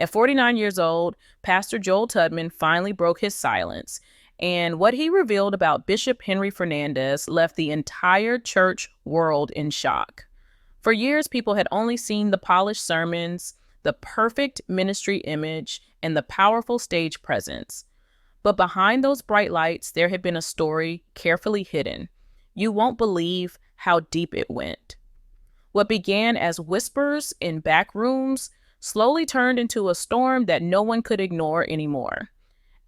At 49 years old, Pastor Joel Tudman finally broke his silence, and what he revealed about Bishop Henry Fernandez left the entire church world in shock. For years, people had only seen the polished sermons, the perfect ministry image, and the powerful stage presence. But behind those bright lights, there had been a story carefully hidden. You won't believe how deep it went. What began as whispers in back rooms slowly turned into a storm that no one could ignore anymore.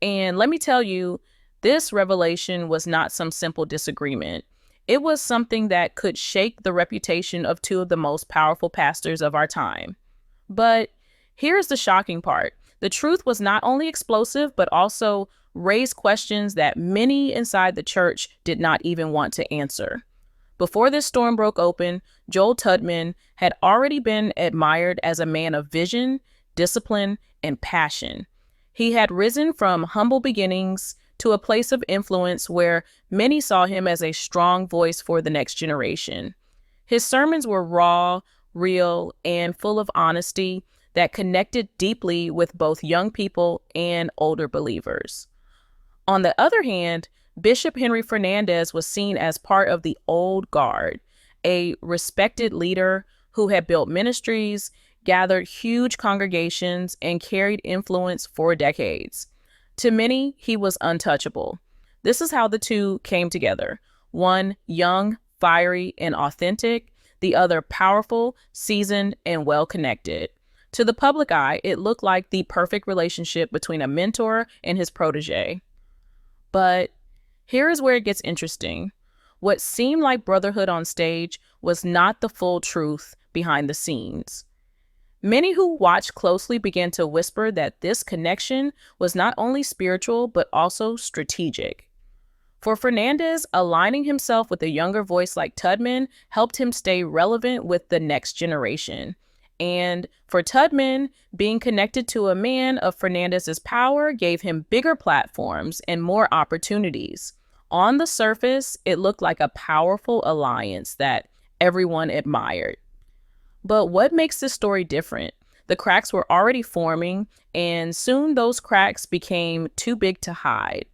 And let me tell you, this revelation was not some simple disagreement. It was something that could shake the reputation of two of the most powerful pastors of our time. But here's the shocking part. The truth was not only explosive, but also raised questions that many inside the church did not even want to answer. Before this storm broke open, Joel Tudman had already been admired as a man of vision, discipline, and passion. He had risen from humble beginnings to a place of influence where many saw him as a strong voice for the next generation. His sermons were raw, real, and full of honesty that connected deeply with both young people and older believers. On the other hand, Bishop Henry Fernandez was seen as part of the old guard, a respected leader who had built ministries, gathered huge congregations, and carried influence for decades. To many, he was untouchable. This is how the two came together. One young, fiery, and authentic, the other powerful, seasoned, and well-connected. To the public eye, it looked like the perfect relationship between a mentor and his protege. But here is where it gets interesting. What seemed like brotherhood on stage was not the full truth behind the scenes. Many who watched closely began to whisper that this connection was not only spiritual, but also strategic. For Fernandez, aligning himself with a younger voice like Tudman helped him stay relevant with the next generation. And for Tudman, being connected to a man of Fernandez's power gave him bigger platforms and more opportunities. On the surface, it looked like a powerful alliance that everyone admired. But what makes this story different? The cracks were already forming, and soon those cracks became too big to hide.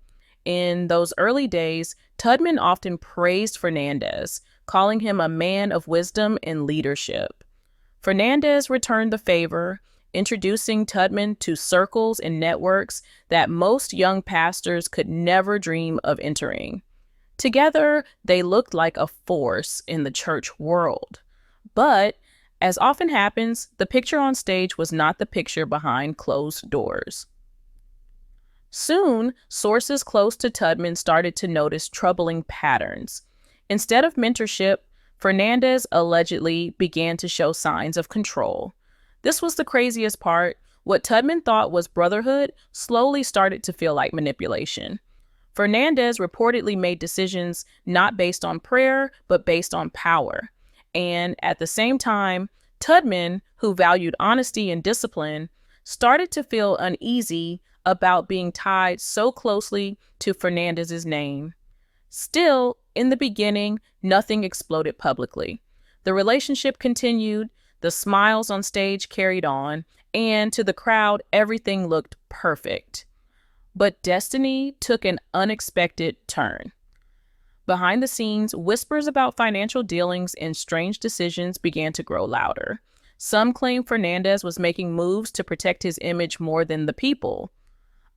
In those early days, Tudman often praised Fernandez, calling him a man of wisdom and leadership. Fernandez returned the favor, introducing Tudman to circles and networks that most young pastors could never dream of entering. Together, they looked like a force in the church world. But as often happens, the picture on stage was not the picture behind closed doors. Soon, sources close to Tudman started to notice troubling patterns. Instead of mentorship, Fernandez allegedly began to show signs of control. This was the craziest part. What Tudman thought was brotherhood slowly started to feel like manipulation. Fernandez reportedly made decisions not based on prayer, but based on power. And at the same time, Tudman, who valued honesty and discipline, started to feel uneasy about being tied so closely to Fernandez's name. Still, in the beginning, nothing exploded publicly. The relationship continued, the smiles on stage carried on, and to the crowd, everything looked perfect. But destiny took an unexpected turn. Behind the scenes, whispers about financial dealings and strange decisions began to grow louder. Some claimed Fernandez was making moves to protect his image more than the people.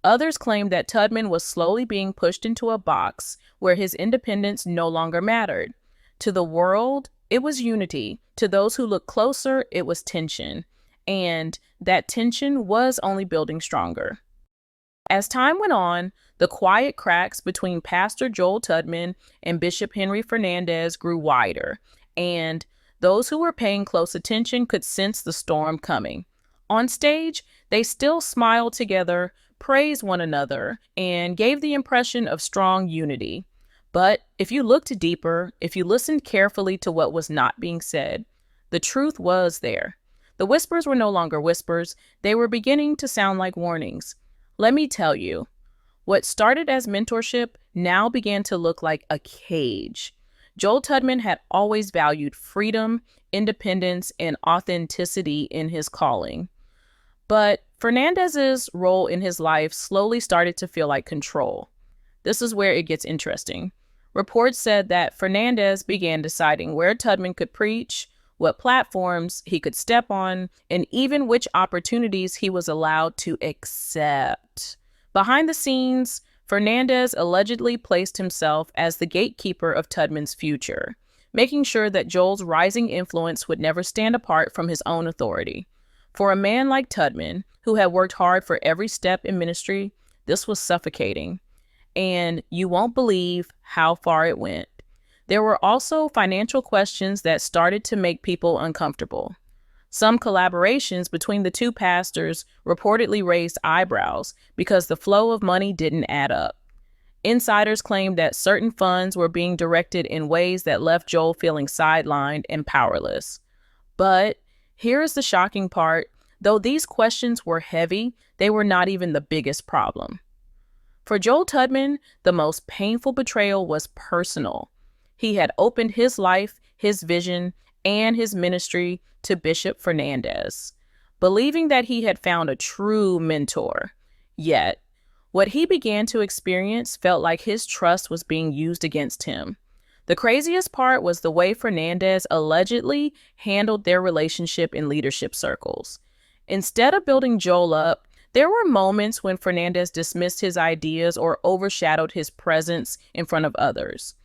Others claimed that Tudman was slowly being pushed into a box where his independence no longer mattered. To the world, it was unity. To those who looked closer, it was tension. And that tension was only building stronger. As time went on, the quiet cracks between Pastor Joel Tudman and Bishop Henry Fernandez grew wider, and those who were paying close attention could sense the storm coming. On stage, they still smiled together, praised one another, and gave the impression of strong unity. But if you looked deeper, if you listened carefully to what was not being said, the truth was there. The whispers were no longer whispers, they were beginning to sound like warnings. Let me tell you, what started as mentorship now began to look like a cage. Joel Tudman had always valued freedom, independence, and authenticity in his calling. But Fernandez's role in his life slowly started to feel like control. This is where it gets interesting. Reports said that Fernandez began deciding where Tudman could preach, what platforms he could step on, and even which opportunities he was allowed to accept. Behind the scenes, Fernandez allegedly placed himself as the gatekeeper of Tudman's future, making sure that Joel's rising influence would never stand apart from his own authority. For a man like Tudman, who had worked hard for every step in ministry, this was suffocating. And you won't believe how far it went. There were also financial questions that started to make people uncomfortable. Some collaborations between the two pastors reportedly raised eyebrows because the flow of money didn't add up. Insiders claimed that certain funds were being directed in ways that left Joel feeling sidelined and powerless. But here's the shocking part. Though these questions were heavy, they were not even the biggest problem. For Joel Tudman, the most painful betrayal was personal. He had opened his life, his vision, and his ministry to Bishop Fernandez, believing that he had found a true mentor. Yet, what he began to experience felt like his trust was being used against him. The craziest part was the way Fernandez allegedly handled their relationship in leadership circles. Instead of building Joel up, there were moments when Fernandez dismissed his ideas or overshadowed his presence in front of others.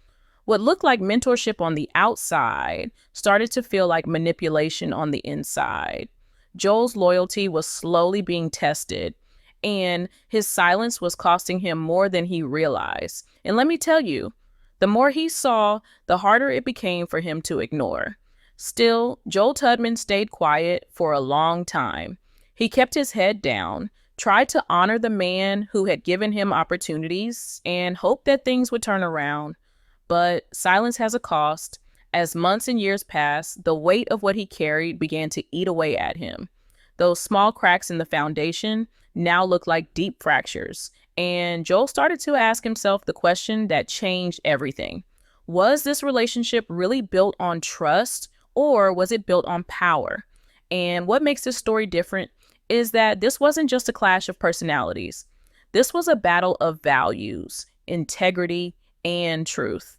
What looked like mentorship on the outside started to feel like manipulation on the inside. Joel's loyalty was slowly being tested, and his silence was costing him more than he realized. And let me tell you, the more he saw, the harder it became for him to ignore. Still, Joel Tudman stayed quiet for a long time. He kept his head down, tried to honor the man who had given him opportunities, and hoped that things would turn around. But silence has a cost. As months and years passed, the weight of what he carried began to eat away at him. Those small cracks in the foundation now looked like deep fractures, and Joel started to ask himself the question that changed everything. Was this relationship really built on trust, or was it built on power? And what makes this story different is that this wasn't just a clash of personalities. This was a battle of values, integrity, and truth.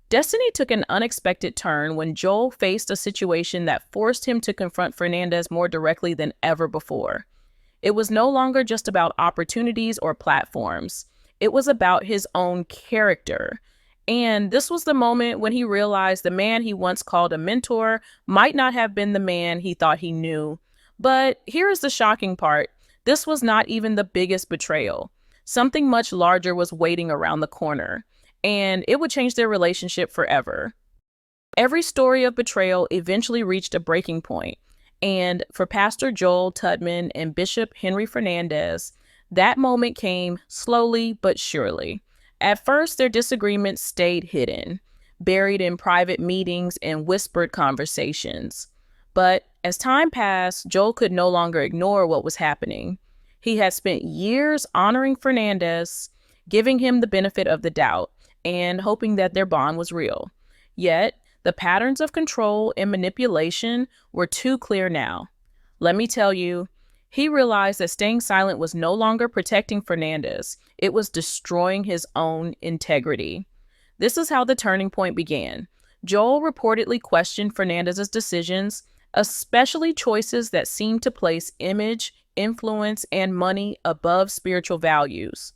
Destiny took an unexpected turn when Joel faced a situation that forced him to confront Fernandez more directly than ever before. It was no longer just about opportunities or platforms. It was about his own character. And this was the moment when he realized the man he once called a mentor might not have been the man he thought he knew. But here is the shocking part. This was not even the biggest betrayal. Something much larger was waiting around the corner, and it would change their relationship forever. Every story of betrayal eventually reached a breaking point, and for Pastor Joel Tudman and Bishop Henry Fernandez, that moment came slowly but surely. At first, their disagreements stayed hidden, buried in private meetings and whispered conversations. But as time passed, Joel could no longer ignore what was happening. He had spent years honoring Fernandez, giving him the benefit of the doubt, and hoping that their bond was real. Yet, the patterns of control and manipulation were too clear now. Let me tell you, he realized that staying silent was no longer protecting Fernandez. It was destroying his own integrity. This is how the turning point began. Joel reportedly questioned Fernandez's decisions, especially choices that seemed to place image, influence, and money above spiritual values.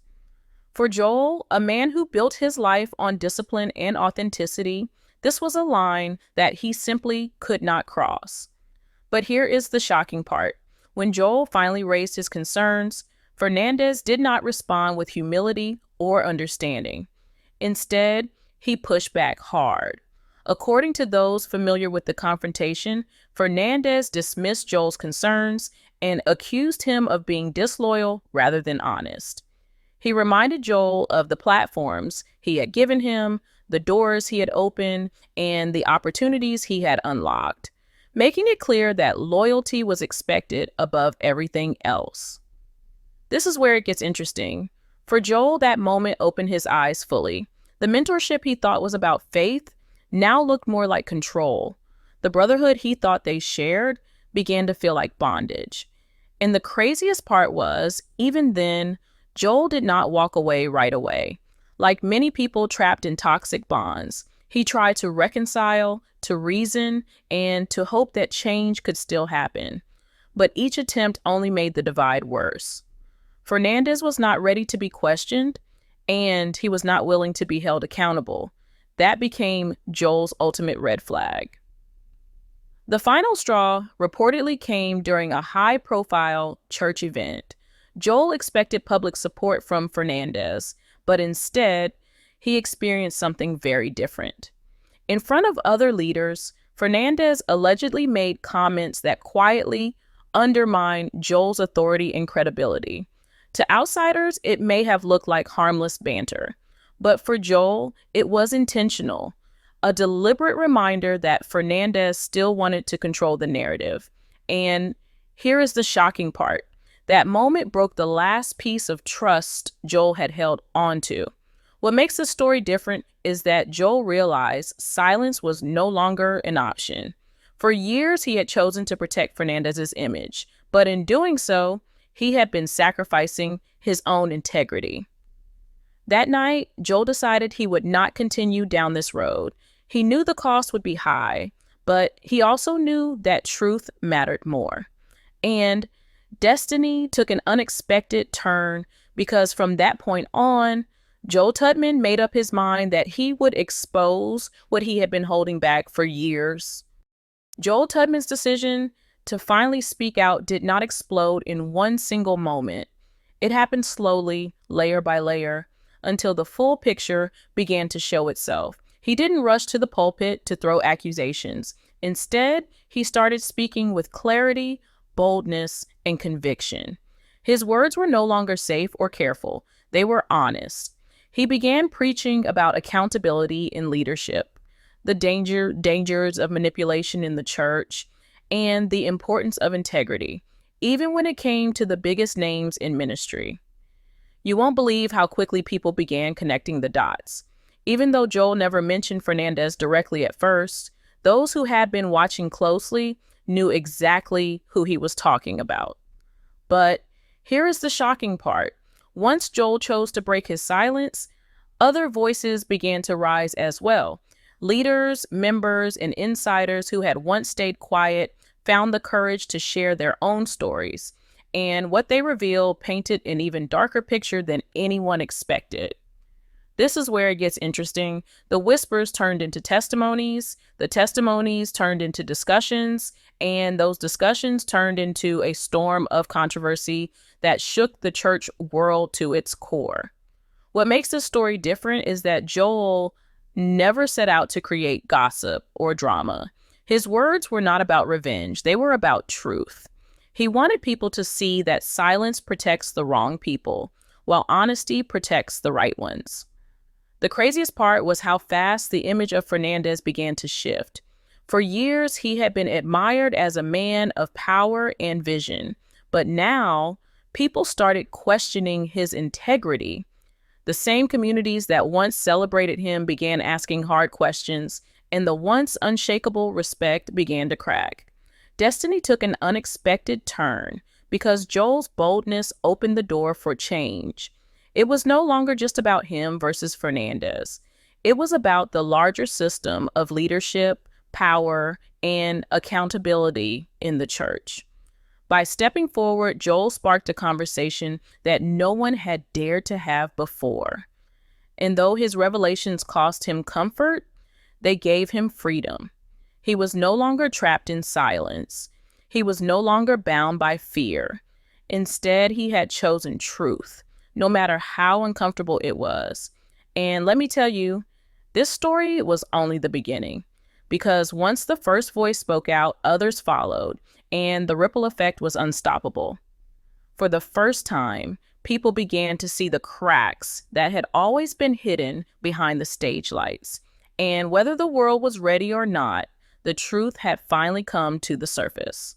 For Joel, a man who built his life on discipline and authenticity, this was a line that he simply could not cross. But here is the shocking part. When Joel finally raised his concerns, Fernandez did not respond with humility or understanding. Instead, he pushed back hard. According to those familiar with the confrontation, Fernandez dismissed Joel's concerns and accused him of being disloyal rather than honest. He reminded Joel of the platforms he had given him, the doors he had opened, and the opportunities he had unlocked, making it clear that loyalty was expected above everything else. This is where it gets interesting. For Joel, that moment opened his eyes fully. The mentorship he thought was about faith now looked more like control. The brotherhood he thought they shared began to feel like bondage. And the craziest part was, even then, Joel did not walk away right away. Like many people trapped in toxic bonds, he tried to reconcile, to reason, and to hope that change could still happen. But each attempt only made the divide worse. Fernandez was not ready to be questioned, and he was not willing to be held accountable. That became Joel's ultimate red flag. The final straw reportedly came during a high-profile church event. Joel expected public support from Fernandez, but instead, he experienced something very different. In front of other leaders, Fernandez allegedly made comments that quietly undermined Joel's authority and credibility. To outsiders, it may have looked like harmless banter, but for Joel, it was intentional. A deliberate reminder that Fernandez still wanted to control the narrative. And here is the shocking part. That moment broke the last piece of trust Joel had held onto. What makes the story different is that Joel realized silence was no longer an option. For years, he had chosen to protect Fernandez's image, but in doing so, he had been sacrificing his own integrity. That night, Joel decided he would not continue down this road. He knew the cost would be high, but he also knew that truth mattered more. And destiny took an unexpected turn because from that point on, Joel Tudman made up his mind that he would expose what he had been holding back for years. Joel Tudman's decision to finally speak out did not explode in one single moment. It happened slowly, layer by layer, until the full picture began to show itself. He didn't rush to the pulpit to throw accusations. Instead, he started speaking with clarity, boldness, and conviction. His words were no longer safe or careful. They were honest. He began preaching about accountability in leadership, the dangers of manipulation in the church, and the importance of integrity, even when it came to the biggest names in ministry. You won't believe how quickly people began connecting the dots. Even though Joel never mentioned Fernandez directly at first, those who had been watching closely knew exactly who he was talking about. But here is the shocking part. Once Joel chose to break his silence, other voices began to rise as well. Leaders, members, and insiders who had once stayed quiet found the courage to share their own stories, and what they revealed painted an even darker picture than anyone expected. This is where it gets interesting. The whispers turned into testimonies, the testimonies turned into discussions, and those discussions turned into a storm of controversy that shook the church world to its core. What makes this story different is that Joel never set out to create gossip or drama. His words were not about revenge, they were about truth. He wanted people to see that silence protects the wrong people, while honesty protects the right ones. The craziest part was how fast the image of Fernandez began to shift. For years, he had been admired as a man of power and vision, but now people started questioning his integrity. The same communities that once celebrated him began asking hard questions, and the once unshakable respect began to crack. Destiny took an unexpected turn because Joel's boldness opened the door for change. It was no longer just about him versus Fernandez. It was about the larger system of leadership, power, and accountability in the church. By stepping forward, Joel sparked a conversation that no one had dared to have before. And though his revelations cost him comfort, they gave him freedom. He was no longer trapped in silence. He was no longer bound by fear. Instead, he had chosen truth, no matter how uncomfortable it was. And let me tell you, this story was only the beginning, because once the first voice spoke out, others followed, and the ripple effect was unstoppable. For the first time, people began to see the cracks that had always been hidden behind the stage lights. And whether the world was ready or not, the truth had finally come to the surface.